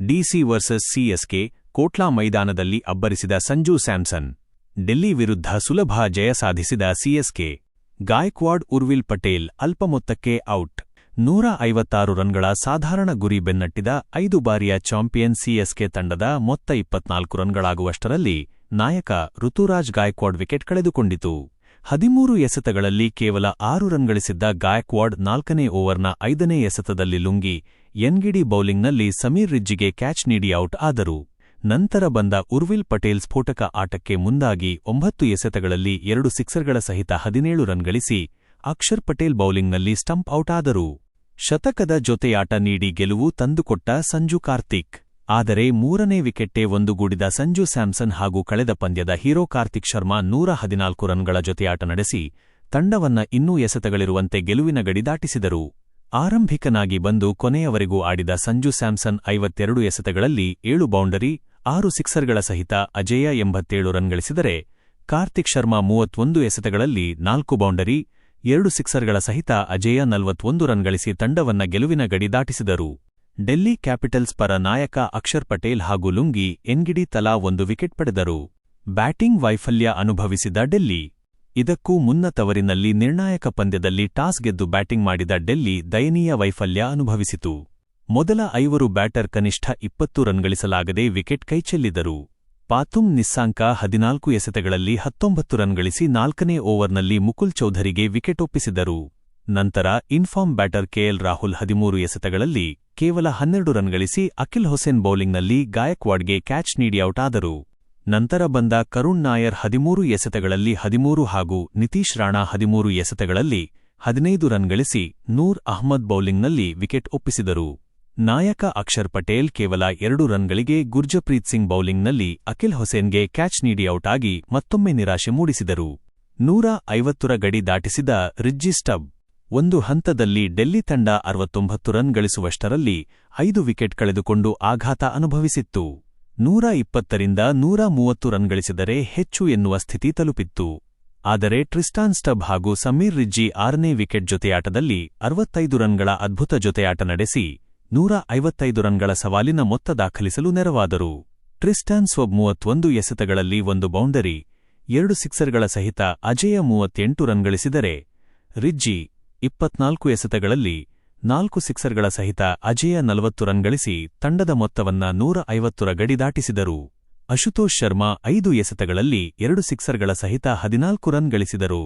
DC versus CSK Kotla ಮೈದಾನದಲ್ಲಿ ಅಬ್ಬರಿಸಿದ ಸಂಜು ಸ್ಯಾಮ್ಸನ್. ಡೆಲ್ಲಿ ವಿರುದ್ಧ ಸುಲಭ ಜಯ ಸಾಧಿಸಿದ ಸಿಎಸ್ಕೆ. ಗಾಯಕ್ವಾಡ್, ಉರ್ವಿಲ್ ಪಟೇಲ್ ಅಲ್ಪ ಮೊತ್ತಕ್ಕೆ ಔಟ್. 156 ರನ್ಗಳ ಸಾಧಾರಣ ಗುರಿ ಬೆನ್ನಟ್ಟಿದ 5 ಬಾರಿಯ ಚಾಂಪಿಯನ್ ಸಿಎಸ್ಕೆ ತಂಡದ ಮೊತ್ತ 24 ರನ್ಗಳಾಗುವಷ್ಟರಲ್ಲಿ ನಾಯಕ ಋತುರಾಜ್ ಗಾಯಕ್ವಾಡ್ ವಿಕೆಟ್ ಕಳೆದುಕೊಂಡಿತು. 13 ಎಸೆತಗಳಲ್ಲಿ ಕೇವಲ 6 ರನ್ ಗಳಿಸಿದ್ದ ಗಾಯಕ್ವಾಡ್ 4ನೇ ಓವರ್ನ 5ನೇ ಎಸೆತದಲ್ಲಿ ಲುಂಗಿ ಎನ್ಗಿಡಿ ಬೌಲಿಂಗ್ನಲ್ಲಿ ಸಮೀರ್ ರಿಜ್ಜಿಗೆ ಕ್ಯಾಚ್ ನೀಡಿ ಔಟ್ ಆದರು. ನಂತರ ಬಂದ ಉರ್ವಿಲ್ ಪಟೇಲ್ ಸ್ಫೋಟಕ ಆಟಕ್ಕೆ ಮುಂದಾಗಿ 9 ಎಸೆತಗಳಲ್ಲಿ 2 ಸಿಕ್ಸರ್ಗಳ ಸಹಿತ 17 ರನ್ ಗಳಿಸಿ ಅಕ್ಷರ್ ಪಟೇಲ್ ಬೌಲಿಂಗ್ನಲ್ಲಿ ಸ್ಟಂಪ್ ಔಟ್ ಆದರು. ಶತಕದ ಜೊತೆಯಾಟ ನೀಡಿ ಗೆಲುವು ತಂದುಕೊಟ್ಟ ಸಂಜು ಕಾರ್ತಿಕ್. ಆದರೆ 3ನೇ ವಿಕೆಟ್ಗೆ ಒಂದುಗೂಡಿದ ಸಂಜು ಸ್ಯಾಮ್ಸನ್ ಹಾಗೂ ಕಳೆದ ಪಂದ್ಯದ ಹೀರೋ ಕಾರ್ತಿಕ್ ಶರ್ಮಾ 114 ರನ್ಗಳ ಜೊತೆಯಾಟ ನಡೆಸಿ ತಂಡವನ್ನ ಇನ್ನೂ ಎಸೆತಗಳಿರುವಂತೆ ಗೆಲುವಿನ ಗಡಿ ದಾಟಿಸಿದರು. ಆರಂಭಿಕನಾಗಿ ಬಂದು ಕೊನೆಯವರೆಗೂ ಆಡಿದ ಸಂಜು ಸ್ಯಾಮ್ಸನ್ 52 ಎಸೆತಗಳಲ್ಲಿ 7 ಬೌಂಡರಿ, 6 ಸಿಕ್ಸರ್ಗಳ ಸಹಿತ ಅಜೇಯ 87 ರನ್ ಗಳಿಸಿದರೆ, ಕಾರ್ತಿಕ್ ಶರ್ಮಾ 31 ಎಸೆತಗಳಲ್ಲಿ 4 ಬೌಂಡರಿ, 2 ಸಿಕ್ಸರ್ಗಳ ಸಹಿತ ಅಜೇಯ 41 ರನ್ ಗಳಿಸಿ ತಂಡವನ್ನ ಗೆಲುವಿನ ಗಡಿ ದಾಟಿಸಿದರು. ಡೆಲ್ಲಿ ಕ್ಯಾಪಿಟಲ್ಸ್ ಪರ ನಾಯಕ ಅಕ್ಷರ್ ಪಟೇಲ್ ಹಾಗೂ ಲುಂಗಿ ಎನ್ಗಿಡಿ ತಲಾ 1 ವಿಕೆಟ್ ಪಡೆದರು. ಬ್ಯಾಟಿಂಗ್ ವೈಫಲ್ಯ ಅನುಭವಿಸಿದ ಡೆಲ್ಲಿ. ಇದಕ್ಕೂ ಮುನ್ನ ತವರಿನಲ್ಲಿ ನಿರ್ಣಾಯಕ ಪಂದ್ಯದಲ್ಲಿ ಟಾಸ್ ಗೆದ್ದು ಬ್ಯಾಟಿಂಗ್ ಮಾಡಿದ ಡೆಲ್ಲಿ ದಯನೀಯ ವೈಫಲ್ಯ ಅನುಭವಿಸಿತು. ಮೊದಲ 5 ಬ್ಯಾಟರ್ ಕನಿಷ್ಠ 20 ರನ್ ಗಳಿಸಲಾಗದೆ ವಿಕೆಟ್ ಕೈಚೆಲ್ಲಿದರು. ಪಾತುಮ್ ನಿಸ್ಸಾಂಕ 14 ಎಸೆತಗಳಲ್ಲಿ 19 ರನ್ ಗಳಿಸಿ 4ನೇ ಓವರ್ನಲ್ಲಿ ಮುಕುಲ್ ಚೌಧರಿಗೆ ವಿಕೆಟ್ ಒಪ್ಪಿಸಿದರು. ನಂತರ ಇನ್ಫಾರ್ಮ್ ಬ್ಯಾಟರ್ ಕೆಎಲ್ ರಾಹುಲ್ 13 ಎಸೆತಗಳಲ್ಲಿ ಕೇವಲ 12 ರನ್ ಗಳಿಸಿ ಅಕಿಲ್ ಹೊಸೇನ್ ಬೌಲಿಂಗ್ನಲ್ಲಿ ಗಾಯಕ್ವಾಡ್ಗೆ ಕ್ಯಾಚ್ ನೀಡಿ ಔಟ್ ಆದರು. ನಂತರ ಬಂದ ಕರುಣ್ ನಾಯರ್ 13 ಎಸೆತಗಳಲ್ಲಿ 13 ಹಾಗೂ ನಿತೀಶ್ ರಾಣಾ 13 ಎಸೆತಗಳಲ್ಲಿ 15 ರನ್ ಗಳಿಸಿ ನೂರ್ ಅಹ್ಮದ್ ಬೌಲಿಂಗ್ನಲ್ಲಿ ವಿಕೆಟ್ ಒಪ್ಪಿಸಿದರು. ನಾಯಕ ಅಕ್ಷರ್ ಪಟೇಲ್ ಕೇವಲ 2 ರನ್ಗಳಿಗೆ ಗುರ್ಜಪ್ರೀತ್ ಸಿಂಗ್ ಬೌಲಿಂಗ್ನಲ್ಲಿ ಅಕಿಲ್ ಹೊಸೇನ್ಗೆ ಕ್ಯಾಚ್ ನೀಡಿ ಔಟ್ ಆಗಿ ಮತ್ತೊಮ್ಮೆ ನಿರಾಶೆ ಮೂಡಿಸಿದರು. 150 ರ ಗಡಿ ದಾಟಿಸಿದ ರಿಜ್ಜಿ ಸ್ಟಬ್. ಒಂದು ಹಂತದಲ್ಲಿ ಡೆಲ್ಲಿ ತಂಡ 69 ರನ್ ಗಳಿಸುವಷ್ಟರಲ್ಲಿ 5 ವಿಕೆಟ್ ಕಳೆದುಕೊಂಡು ಆಘಾತ ಅನುಭವಿಸಿತ್ತು. 120ರಿಂದ 130 ರನ್ ಗಳಿಸಿದರೆ ಹೆಚ್ಚು ಎನ್ನುವ ಸ್ಥಿತಿ ತಲುಪಿತ್ತು. ಆದರೆ ಟ್ರಿಸ್ಟಾನ್ ಸ್ಟಬ್ ಹಾಗೂ ಸಮೀರ್ ರಿಜ್ಜಿ 6ನೇ ವಿಕೆಟ್ ಜೊತೆಯಾಟದಲ್ಲಿ 65 ರನ್ಗಳ ಅದ್ಭುತ ಜೊತೆಯಾಟ ನಡೆಸಿ 155 ರನ್ಗಳ ಸವಾಲಿನ ಮೊತ್ತ ದಾಖಲಿಸಲು ನೆರವಾದರು. ಟ್ರಿಸ್ಟಾನ್ ಸ್ಟಬ್ 31 ಎಸೆತಗಳಲ್ಲಿ 1 ಬೌಂಡರಿ, 2 ಸಿಕ್ಸರ್ಗಳ ಸಹಿತ ಅಜೇಯ 38 ರನ್ ಗಳಿಸಿದರೆ, ರಿಜ್ಜಿ 24 ಎಸೆತಗಳಲ್ಲಿ 4 ಸಿಕ್ಸರ್ಗಳ ಸಹಿತ ಅಜೇಯ 40 ರನ್ ಗಳಿಸಿ ತಂಡದ ಮೊತ್ತವನ್ನ 150 ರ ಗಡಿ ದಾಟಿಸಿದರು. ಅಶುತೋಷ್ ಶರ್ಮಾ 5 ಎಸೆತಗಳಲ್ಲಿ 2 ಸಿಕ್ಸರ್ಗಳ ಸಹಿತ 14 ರನ್ ಗಳಿಸಿದರು.